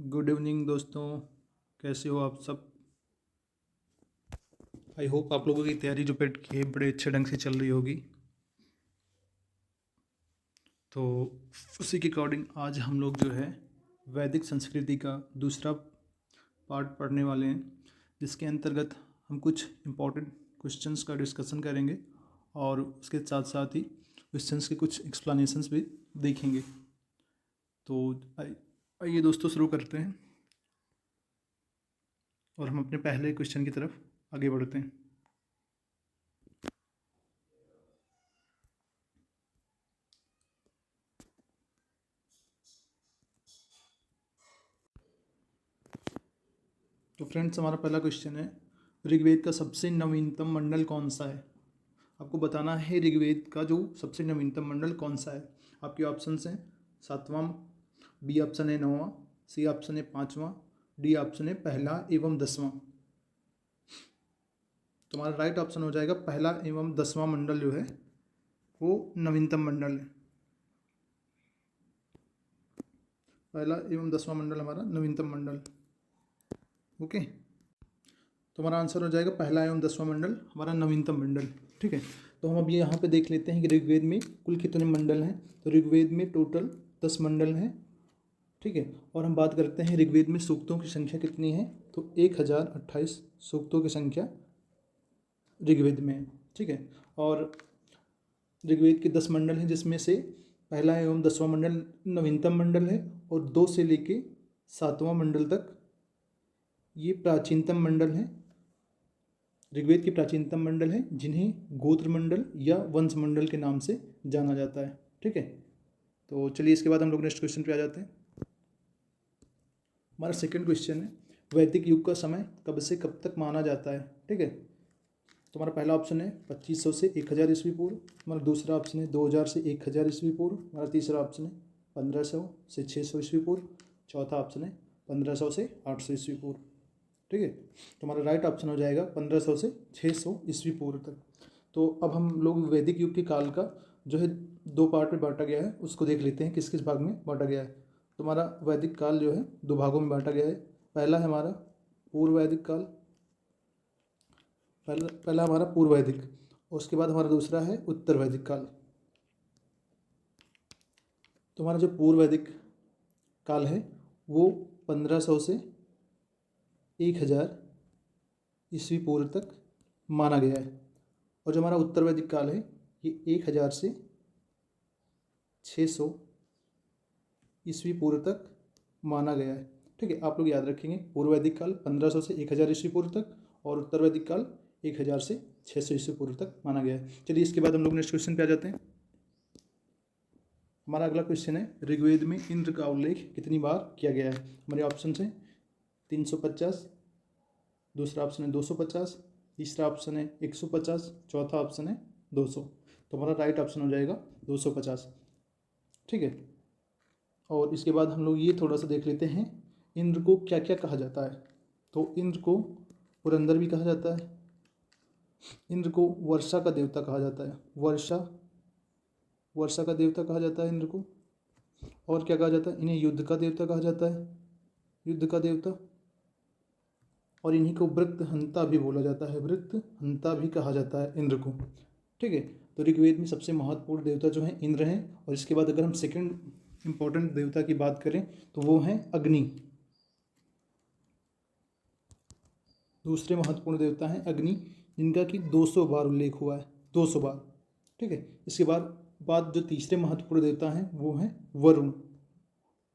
Good evening दोस्तों, कैसे हो आप सब। आई होप आप लोगों की तैयारी जो पेट की है बड़े अच्छे ढंग से चल रही होगी। तो उसी के अकॉर्डिंग आज हम लोग जो है वैदिक संस्कृति का दूसरा पार्ट पढ़ने वाले हैं, जिसके अंतर्गत हम कुछ इम्पोर्टेंट क्वेश्चंस का डिस्कशन करेंगे और उसके साथ साथ ही क्वेश्चंस के कुछ एक्सप्लेनेशंस भी देखेंगे। तो आइए दोस्तों शुरू करते हैं और हम अपने पहले क्वेश्चन की तरफ आगे बढ़ते हैं। तो फ्रेंड्स, हमारा पहला क्वेश्चन है, ऋग्वेद का सबसे नवीनतम मंडल कौन सा है। आपको बताना है ऋग्वेद का जो सबसे नवीनतम मंडल कौन सा है। आपके ऑप्शंस हैं 7वां, बी ऑप्शन है 9वां, सी ऑप्शन है 5वां, डी ऑप्शन है पहला एवं 10वां। तो हमारा राइट ऑप्शन हो जाएगा पहला एवं 10वां मंडल जो है वो नवीनतम मंडल है। पहला एवं 10वां मंडल हमारा नवीनतम मंडल। ओके, तो हमारा आंसर हो जाएगा पहला एवं 10वां मंडल हमारा नवीनतम मंडल। ठीक है, तो हम अब ये यहाँ पे देख लेते हैं कि ऋग्वेद में कुल कितने मंडल हैं। तो ऋग्वेद में टोटल 10 मंडल हैं। ठीक है, और हम बात करते हैं ऋग्वेद में सूक्तों की संख्या कितनी है। तो 1028 सूक्तों की संख्या ऋग्वेद में है। ठीक है, और ऋग्वेद के 10 मंडल हैं, जिसमें से पहला एवं 10वां मंडल नवीनतम मंडल है और 2 से लेके 7वां मंडल तक ये प्राचीनतम मंडल है। ऋग्वेद के प्राचीनतम मंडल हैं, जिन्हें गोत्र मंडल या वंश मंडल के नाम से जाना जाता है। ठीक है, तो चलिए इसके बाद हम लोग नेक्स्ट क्वेश्चन पे आ जाते हैं। हमारा सेकंड क्वेश्चन है, वैदिक युग का समय कब से कब तक माना जाता है। ठीक है, तो हमारा पहला ऑप्शन है 2500 से 1000 ईस्वी पूर्व, हमारा दूसरा ऑप्शन है 2000 से 1000 ईस्वी पूर्व, हमारा तीसरा ऑप्शन है 1500 से 600 ईस्वी पूर्व, चौथा ऑप्शन है 1500 से 800 ईस्वी पूर्व। ठीक है, तो हमारा राइट ऑप्शन हो जाएगा 1500 से 600 ईस्वी पूर्व तक। तो अब हम लोग वैदिक युग के काल का जो है 2 पार्ट में बांटा गया है, उसको देख लेते हैं किस किस भाग में बांटा गया है। तो हमारा वैदिक काल जो है 2 भागों में बांटा गया है। पहला है हमारा पूर्व वैदिक काल, पहला हमारा पूर्व वैदिक, और उसके बाद हमारा दूसरा है उत्तर वैदिक काल। तो हमारा जो पूर्व वैदिक काल है वो 1500 से 1000 ईस्वी पूर्व तक माना गया है, और जो हमारा उत्तर वैदिक काल है ये 1000 से 600 ईस्वी पूर्व तक माना गया है। ठीक है, आप लोग याद रखेंगे पूर्व वैदिक काल 1500 से 1000 ईस्वी पूर्व तक और उत्तर वैदिक काल 1000 से 600 ईस्वी पूर्व तक माना गया है। चलिए इसके बाद हम लोग नेक्स्ट क्वेश्चन पे आ जाते हैं। हमारा अगला क्वेश्चन है, ऋग्वेद में इंद्र का उल्लेख कितनी बार किया गया है। हमारे ऑप्शन है 350, दूसरा ऑप्शन है 250, तीसरा ऑप्शन है 150, चौथा ऑप्शन है 200। तो हमारा राइट ऑप्शन हो जाएगा 250। ठीक है, और इसके बाद हम लोग ये थोड़ा सा देख लेते हैं इंद्र को क्या क्या कहा जाता है। तो इंद्र को पुरंदर भी कहा जाता है, इंद्र को वर्षा का देवता कहा जाता है, वर्षा का देवता कहा जाता है इंद्र को। और क्या कहा जाता है, इन्हें युद्ध का देवता कहा जाता है, युद्ध का देवता। और इन्हीं को वृत्त हंता भी बोला जाता है, वृत्त हंता भी कहा जाता है इंद्र को। ठीक है, तो ऋग्वेद में सबसे महत्वपूर्ण देवता जो है इंद्र हैं। और इसके बाद अगर हम सेकंड इंपॉर्टेंट देवता की बात करें तो वो हैं अग्नि। दूसरे महत्वपूर्ण देवता हैं अग्नि, जिनका कि 200 बार उल्लेख हुआ है, 200 बार। ठीक है, इसके बाद जो तीसरे महत्वपूर्ण देवता हैं वो हैं वरुण।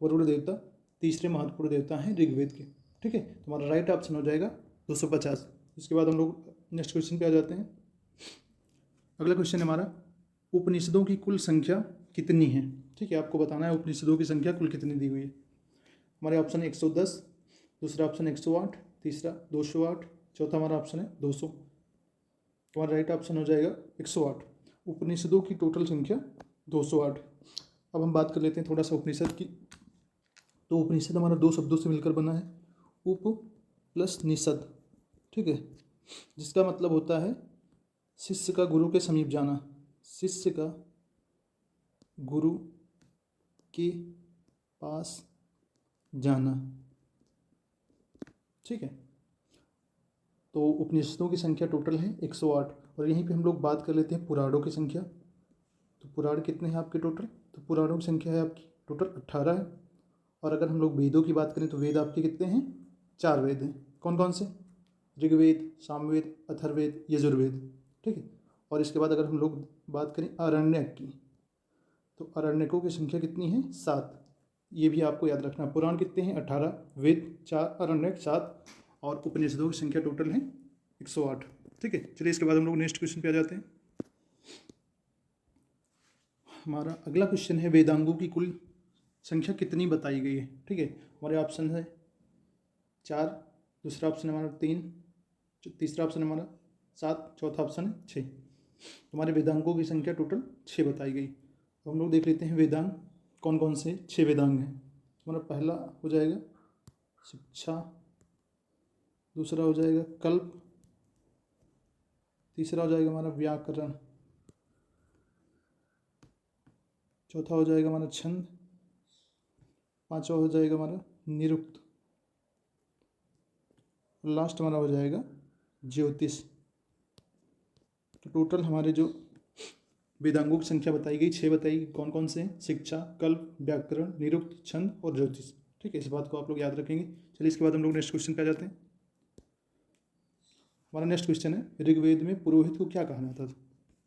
वरुण देवता तीसरे महत्वपूर्ण देवता हैं ऋग्वेद के। ठीक है, तो हमारा राइट ऑप्शन हो जाएगा 250। इसके बाद हम लोग नेक्स्ट क्वेश्चन पे आ जाते हैं। अगला क्वेश्चन है हमारा, उपनिषदों की कुल संख्या कितनी है। ठीक है, आपको बताना है उपनिषदों की संख्या कुल कितनी दी हुई है। हमारे ऑप्शन 110, दूसरा ऑप्शन 108, तीसरा 208, चौथा हमारा ऑप्शन है 200। हमारा राइट ऑप्शन हो जाएगा 108। उपनिषदों की टोटल संख्या 208। अब हम बात कर लेते हैं थोड़ा सा उपनिषद की। तो उपनिषद हमारा 2 शब्दों से मिलकर बना है, उप प्लस निषद। ठीक है, जिसका मतलब होता है शिष्य का गुरु के समीप जाना, शिष्य का गुरु के पास जाना। ठीक है। तो उपनिषदों की संख्या टोटल है 108। और यहीं पे हम लोग बात कर लेते हैं पुराणों की संख्या। तो पुराण कितने हैं आपके टोटल? तो पुराणों की संख्या है आपकी टोटल 18 है। और अगर हम लोग वेदों की बात करें तो वेद आपके कितने हैं? 4 वेद हैं। कौन कौन से? ऋग्वेद, सामवेद, अथर्ववेद, यजुर्वेद, ठीक है। और इसके बाद अगर हम लोग बात करें आरण्यक की, तो आरण्यकों की संख्या कितनी है? 7। ये भी आपको याद रखना। पुराण कितने हैं? 18, वेद 4, आरण्यक 7 और उपनिषदों की संख्या टोटल है 108, ठीक है। चलिए इसके बाद हम लोग नेक्स्ट क्वेश्चन पे आ जाते हैं। हमारा अगला क्वेश्चन है वेदांगों की कुल संख्या कितनी बताई गई है, ठीक है। हमारे ऑप्शन है 4, दूसरा ऑप्शन है हमारा 3, तीसरा ऑप्शन है हमारा 7, चौथा ऑप्शन है 6। हमारे वेदांगों की संख्या टोटल 6 बताई गई। तो हम लोग देख लेते हैं वेदांग कौन कौन से 6 वेदांग हैं। हमारा पहला हो जाएगा शिक्षा, दूसरा हो जाएगा कल्प, तीसरा हो जाएगा हमारा व्याकरण, चौथा हो जाएगा हमारा छंद, पांचवा हो जाएगा हमारा निरुक्त, और लास्ट हमारा हो जाएगा ज्योतिष। तो टोटल हमारे जो वेदांगों की संख्या बताई गई 6 बताई गई। कौन कौन से हैं? शिक्षा, कल्प, व्याकरण, निरुक्त, छंद और ज्योतिष, ठीक है। इस बात को आप लोग याद रखेंगे। चलिए इसके बाद हम लोग नेक्स्ट क्वेश्चन पे आ जाते हैं। हमारा नेक्स्ट क्वेश्चन है ऋग्वेद में पुरोहित को क्या कहा जाता था,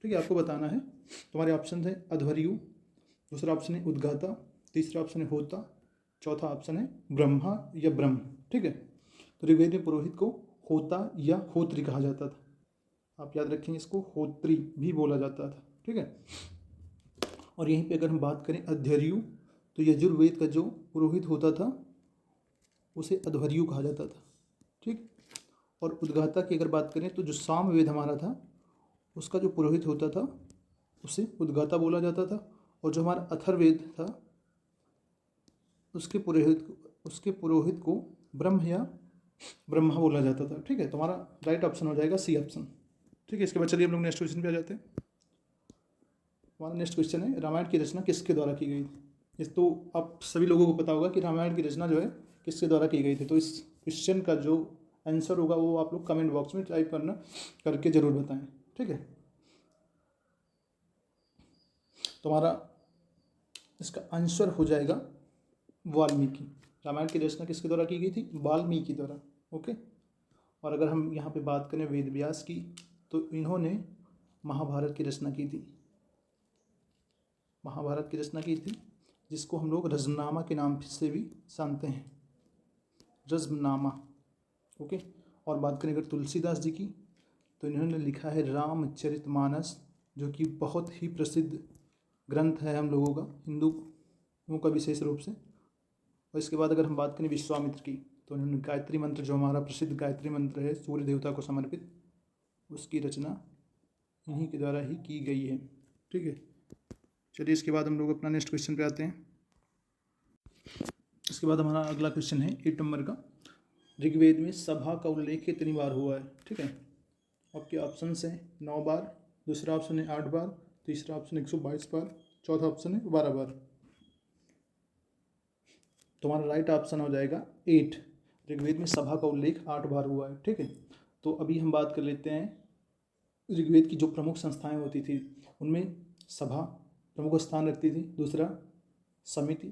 ठीक है। आपको बताना है। तो हमारे ऑप्शन है अध्वर्यु, दूसरा ऑप्शन है उद्गाता, तीसरा ऑप्शन है होता, चौथा ऑप्शन है ब्रह्मा या ब्रह्म, ठीक है। तो ऋग्वेद में पुरोहित को होता या होत्री कहा जाता था। आप याद रखेंगे इसको, होत्री भी बोला जाता था, ठीक है। और यहीं पे अगर हम बात करें अध्वर्यु, तो यजुर्वेद का जो पुरोहित होता था उसे अध्वर्यु कहा जाता था, ठीक। और उद्गाता की अगर बात करें तो जो सामवेद हमारा था उसका जो पुरोहित होता था उसे उद्गाता बोला जाता था। और जो हमारा अथर्ववेद था उसके पुरोहित को ब्रह्म या ब्रह्मा बोला जाता था, ठीक है। तो हमारा राइट ऑप्शन हो जाएगा सी ऑप्शन, ठीक है। इसके बाद चलिए हम लोग नेक्स्ट क्वेश्चन पे आ जाते हैं। हमारा नेक्स्ट क्वेश्चन है रामायण की रचना किसके द्वारा की गई थी। इस तो आप सभी लोगों को पता होगा कि रामायण की रचना जो है किसके द्वारा की गई थी। तो इस क्वेश्चन का जो आंसर होगा वो आप लोग कमेंट बॉक्स में टाइप करके जरूर बताएं, ठीक है। तो हमारा इसका आंसर हो जाएगा वाल्मीकि। रामायण की रचना किसके द्वारा की गई थी? वाल्मीकि द्वारा, ओके। और अगर हम यहाँ पे बात करें वेद व्यास की, तो इन्होंने महाभारत की रचना की थी। महाभारत की रचना की थी जिसको हम लोग रजनामा के नाम से भी जानते हैं, रजनामा, ओके। और बात करें अगर तुलसीदास जी की, तो इन्होंने लिखा है रामचरितमानस, जो कि बहुत ही प्रसिद्ध ग्रंथ है हम लोगों का, हिंदुओं का विशेष रूप से। और इसके बाद अगर हम बात करें विश्वामित्र की, तो उन्होंने गायत्री मंत्र, जो हमारा प्रसिद्ध गायत्री मंत्र है सूर्य देवता को समर्पित, उसकी रचना इन्हीं के द्वारा ही की गई है, ठीक है। चलिए इसके बाद हम लोग अपना नेक्स्ट क्वेश्चन पे आते हैं। इसके बाद हमारा अगला क्वेश्चन है 8 नंबर का, ऋग्वेद में सभा का उल्लेख कितनी बार हुआ है, ठीक है। आपके ऑप्शन हैं 9 बार, दूसरा ऑप्शन है 8 बार, तीसरा ऑप्शन 122 बार, चौथा ऑप्शन है 12 बार। तो हमारा राइट ऑप्शन हो जाएगा 8। ऋग्वेद में सभा का उल्लेख 8 बार हुआ है, ठीक है। तो अभी हम बात कर लेते हैं ऋग्वेद की जो प्रमुख संस्थाएं होती थी उनमें सभा प्रमुख स्थान रखती थी, दूसरा समिति,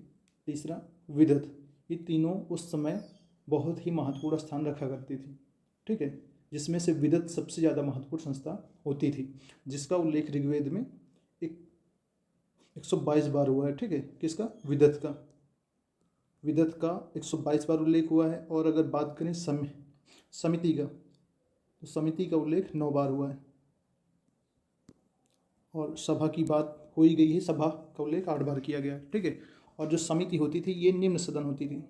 तीसरा विदत। ये तीनों उस समय बहुत ही महत्वपूर्ण स्थान रखा करती थी, ठीक है। जिसमें से विदत सबसे ज़्यादा महत्वपूर्ण संस्था होती थी, जिसका उल्लेख ऋग्वेद में 122 बार हुआ है, ठीक है। किसका? विदत का 122 बार उल्लेख हुआ है। और अगर बात करें समिति का, तो समिति का उल्लेख 9 बार हुआ है। और सभा की बात हो ही गई है, सभा का उल्लेख 8 बार किया गया, ठीक है। और जो समिति होती थी ये निम्न सदन होती थी,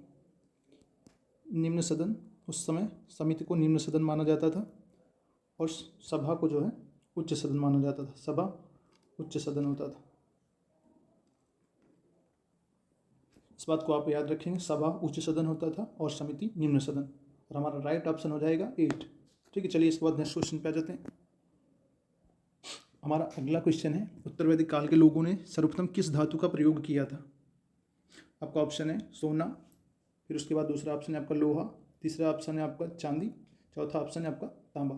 निम्न सदन। उस समय समिति को निम्न सदन माना जाता था और सभा को जो है उच्च सदन माना जाता था। सभा उच्च सदन होता था, इस बात को आप याद रखेंगे। सभा उच्च सदन होता था और समिति निम्न सदन। और हमारा राइट ऑप्शन हो जाएगा 8, ठीक है। चलिए इसके बाद नेक्स्ट क्वेश्चन पे आ जाते हैं। हमारा अगला क्वेश्चन है उत्तर वैदिक काल के लोगों ने सर्वप्रथम किस धातु का प्रयोग किया था। आपका ऑप्शन है सोना, फिर उसके बाद दूसरा ऑप्शन है आपका लोहा, तीसरा ऑप्शन है आपका चांदी, चौथा ऑप्शन है आपका तांबा।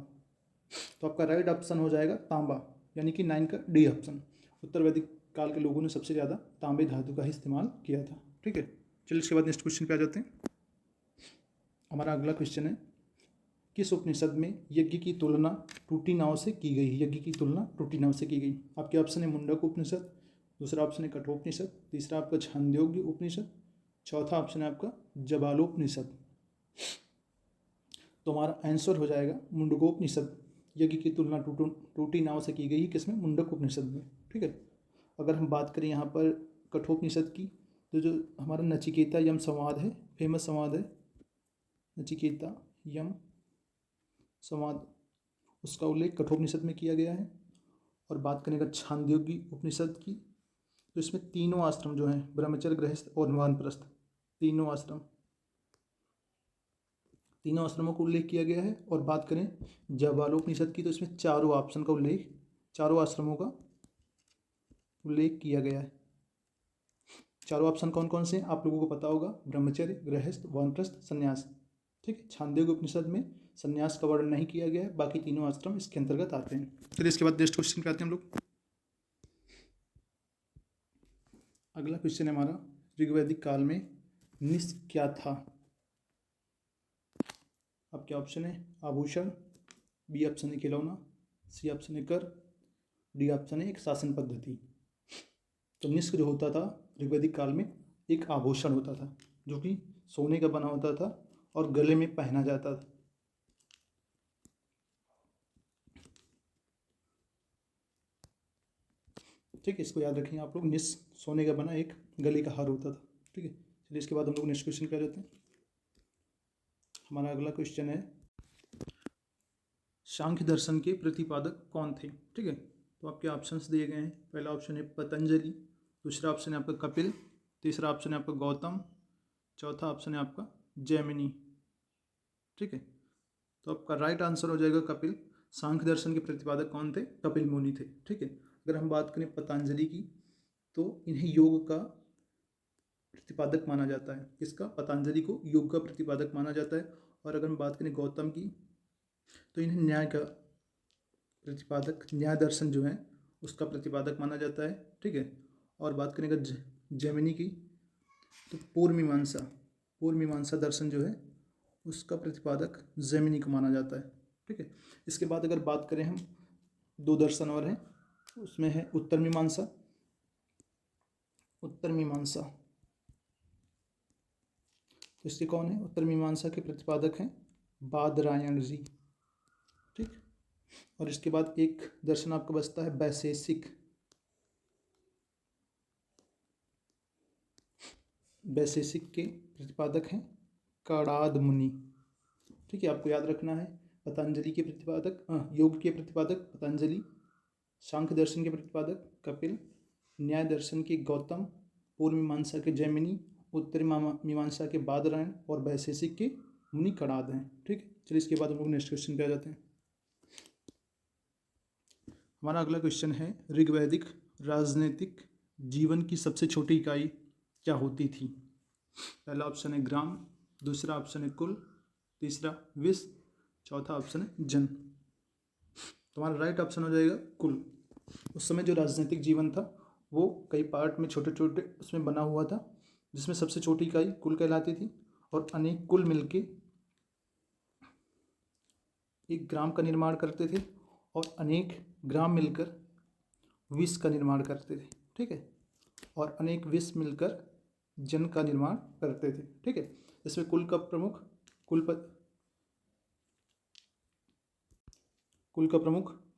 तो आपका राइट ऑप्शन हो जाएगा तांबा, यानी कि 9 का डी ऑप्शन। उत्तर वैदिक काल के लोगों ने सबसे ज़्यादा तांबे धातु का ही इस्तेमाल किया था। ठीक है, चलिए इसके बाद नेक्स्ट क्वेश्चन पे आ जाते हैं। हमारा अगला क्वेश्चन है, किस उपनिषद में यज्ञ की तुलना टूटी नाव से की गई? यज्ञ की तुलना टूटी नाव से की गई। आपके ऑप्शन है मुंडक उपनिषद, दूसरा ऑप्शन है कठोपनिषद, तीसरा आपका छांदोग्य उपनिषद, चौथा ऑप्शन है आपका जबालोपनिषद। तो हमारा आंसर हो जाएगा मुंडकोपनिषद। यज्ञ की तुलना टूटी नाव से की गई किसमें? मुंडक उपनिषद में। ठीक है, अगर हम बात करें यहाँ पर कठोपनिषद की, तो जो हमारा नचिकेता यम संवाद है, फेमस संवाद है नचिकेता यम संवाद, उसका उल्लेख कठोपनिषद में किया गया है। और बात करें अगर छांदोग्य उपनिषद की, तो इसमें तीनों आश्रम जो हैं, ब्रह्मचर्य, गृहस्थ और वानप्रस्थ, तीनों आश्रमों का उल्लेख किया गया है। और बात करें जबालोपनिषद की, तो इसमें चारों आश्रमों का उल्लेख किया गया है। चारों ऑप्शन कौन कौन से हैं आप लोगों को पता होगा? ब्रह्मचर्य, गृहस्थ, वानप्रस्थ, संन्यास। ठीक है, छांदोग्य उपनिषद में संन्यास का वर्णन नहीं किया गया है, बाकी तीनों आश्रम इसके अंतर्गत आते हैं। चलिए इसके बाद नेक्स्ट क्वेश्चन पे आते हैं हम लोग। अगला क्वेश्चन है हमारा, ऋग्वैदिक काल में निस क्या था? आपके ऑप्शन है आभूषण, बी ऑप्शन है खिलौना, सी ऑप्शन है कर, डी ऑप्शन है एक शासन पद्धति। तो निस्क जो होता था ऋग्वैदिक काल में एक आभूषण होता था, जो कि सोने का बना होता था और गले में पहना जाता था। ठीक है, इसको याद रखेंगे आप लोग, निस्क सोने का बना एक गले का हार होता था। ठीक है, चलिए इसके बाद हम लोग नेक्स्ट क्वेश्चन पे आ जाते हैं। हमारा अगला क्वेश्चन है, सांख्य दर्शन के प्रतिपादक कौन थे? ठीक है, तो आपके ऑप्शंस दिए गए हैं। पहला ऑप्शन है पतंजलि, दूसरा ऑप्शन है आपका कपिल, तीसरा ऑप्शन है आपका गौतम, चौथा ऑप्शन है आपका जैमिनी। ठीक है, तो आपका राइट आंसर हो जाएगा कपिल। सांख्य दर्शन के प्रतिपादक कौन थे? कपिल मुनि थे। ठीक है, अगर हम बात करें पतंजलि की, तो इन्हें योग का प्रतिपादक माना जाता है। किसका? पतंजलि को योग का प्रतिपादक माना जाता है। और अगर हम बात करें गौतम की, तो इन्हें न्याय का प्रतिपादक, न्याय दर्शन जो है उसका प्रतिपादक माना जाता है। ठीक है, और बात करें अगर जैमिनी की, तो पूर्व मीमांसा दर्शन जो है उसका प्रतिपादक जैमिनी को माना जाता है। ठीक है, इसके बाद अगर बात करें हम, दो दर्शन और हैं, उसमें है उत्तर मीमांसा। तो इसके कौन है? उत्तर मीमांसा के प्रतिपादक हैं बादरायण जी। ठीक, और इसके बाद एक दर्शन आपका बचता है वैशेषिक। वैशेषिक के प्रतिपादक हैं कणाद मुनि। ठीक है, आपको याद रखना है, पतंजलि के प्रतिपादक, योग के प्रतिपादक पतंजलि, सांख्य दर्शन के प्रतिपादक कपिल, न्याय दर्शन के गौतम, पूर्व मीमांसा के जैमिनी, उत्तर मीमांसा के बादरायण और वैशेषिक के मुनि कणाद हैं। ठीक है, चलिए इसके बाद हम लोग नेक्स्ट क्वेश्चन पे आ जाते हैं। हमारा अगला क्वेश्चन है, ऋग्वैदिक राजनीतिक जीवन की सबसे छोटी इकाई क्या होती थी? पहला ऑप्शन है ग्राम, दूसरा ऑप्शन है कुल, तीसरा विश्व, चौथा ऑप्शन है जन। तुम्हारा राइट ऑप्शन हो जाएगा कुल। उस समय जो राजनीतिक जीवन था वो कई पार्ट में छोटे छोटे उसमें बना हुआ था, जिसमें सबसे छोटी इकाई कुल कहलाती थी, और अनेक कुल मिलके एक ग्राम का निर्माण करते थे, और अनेक ग्राम मिलकर विश्व का निर्माण करते थे। ठीक है, और अनेक विश्व मिलकर जन का निर्माण करते थे। ठीक है, इसमें कुल का प्रमुख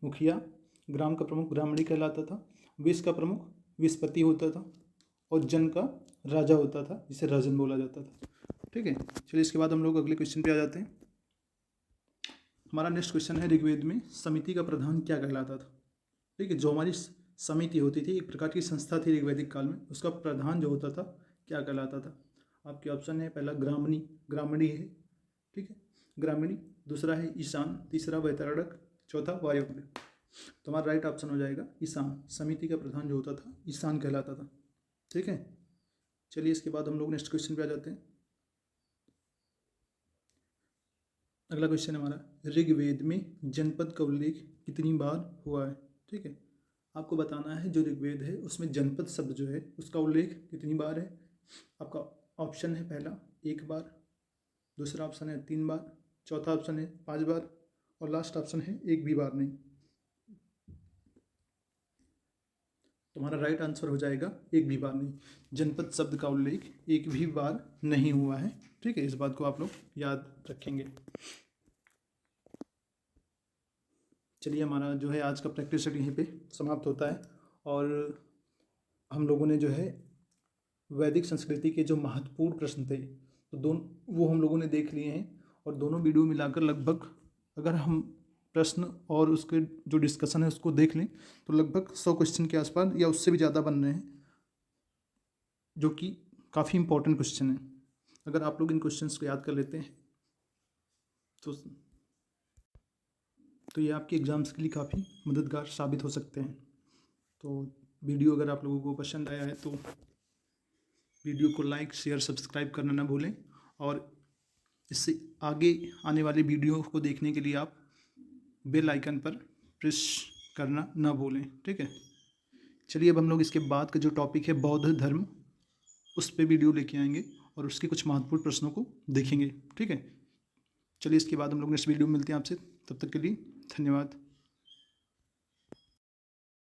मुखिया, ग्राम का प्रमुख ब्राह्मणी कहलाता था, विश्व का प्रमुख विस्पति होता था, और जन का राजा होता था, जिसे राजन बोला जाता था। ठीक है, चलिए इसके बाद हम लोग अगले क्वेश्चन पे आ जाते हैं। हमारा नेक्स्ट क्वेश्चन है, ऋग्वेद में समिति का प्रधान क्या कहलाता था? ठीक है, जो हमारी समिति होती थी, एक प्रकार की संस्था थी ऋग्वैदिक काल में, उसका प्रधान जो होता था क्या कहलाता था? आपके ऑप्शन है, पहला ग्रामणी है। ठीक है, ग्रामणी, दूसरा है ईशान, तीसरा वैतरणक, चौथा वायव्य। तो हमारा राइट ऑप्शन हो जाएगा ईशान। समिति का प्रधान जो होता था ईशान कहलाता था। ठीक है, चलिए इसके बाद हम लोग नेक्स्ट क्वेश्चन पे आ जाते हैं। अगला क्वेश्चन हमारा ऋग्वेद में जनपद का उल्लेख कितनी बार हुआ है। ठीक है, आपको बताना है जो ऋग्वेद है उसमें जनपद शब्द जो है उसका उल्लेख कितनी बार है। आपका ऑप्शन है पहला 1 बार, दूसरा ऑप्शन है 3 बार, चौथा ऑप्शन है 5 बार और लास्ट ऑप्शन है 1 भी बार नहीं। तुम्हारा राइट आंसर हो जाएगा 1 भी बार नहीं। जनपद शब्द का उल्लेख 1 भी बार नहीं हुआ है। ठीक है, इस बात को आप लोग याद रखेंगे। चलिए, हमारा जो है आज का प्रैक्टिस सेट यहीं पे समाप्त होता है और हम लोगों ने जो है वैदिक संस्कृति के जो महत्वपूर्ण प्रश्न थे तो दोनों वो हम लोगों ने देख लिए हैं और दोनों वीडियो मिलाकर लगभग अगर हम प्रश्न और उसके जो डिस्कशन है उसको देख लें तो लगभग 100 क्वेश्चन के आसपास या उससे भी ज़्यादा बन रहे हैं, जो कि काफ़ी इंपॉर्टेंट क्वेश्चन है। अगर आप लोग इन क्वेश्चंस को याद कर लेते हैं तो ये आपके एग्ज़ाम्स के लिए काफ़ी मददगार साबित हो सकते हैं। तो वीडियो अगर आप लोगों को पसंद आया है तो वीडियो को लाइक शेयर सब्सक्राइब करना ना भूलें और इससे आगे आने वाले वीडियो को देखने के लिए आप बेल आइकन पर प्रेस करना ना भूलें। ठीक है, चलिए अब हम लोग इसके बाद का जो टॉपिक है बौद्ध धर्म उस पर वीडियो लेके आएंगे और उसके कुछ महत्वपूर्ण प्रश्नों को देखेंगे। ठीक है, चलिए इसके बाद हम लोग नेक्स्ट वीडियो में मिलते हैं आपसे, तब तक के लिए धन्यवाद।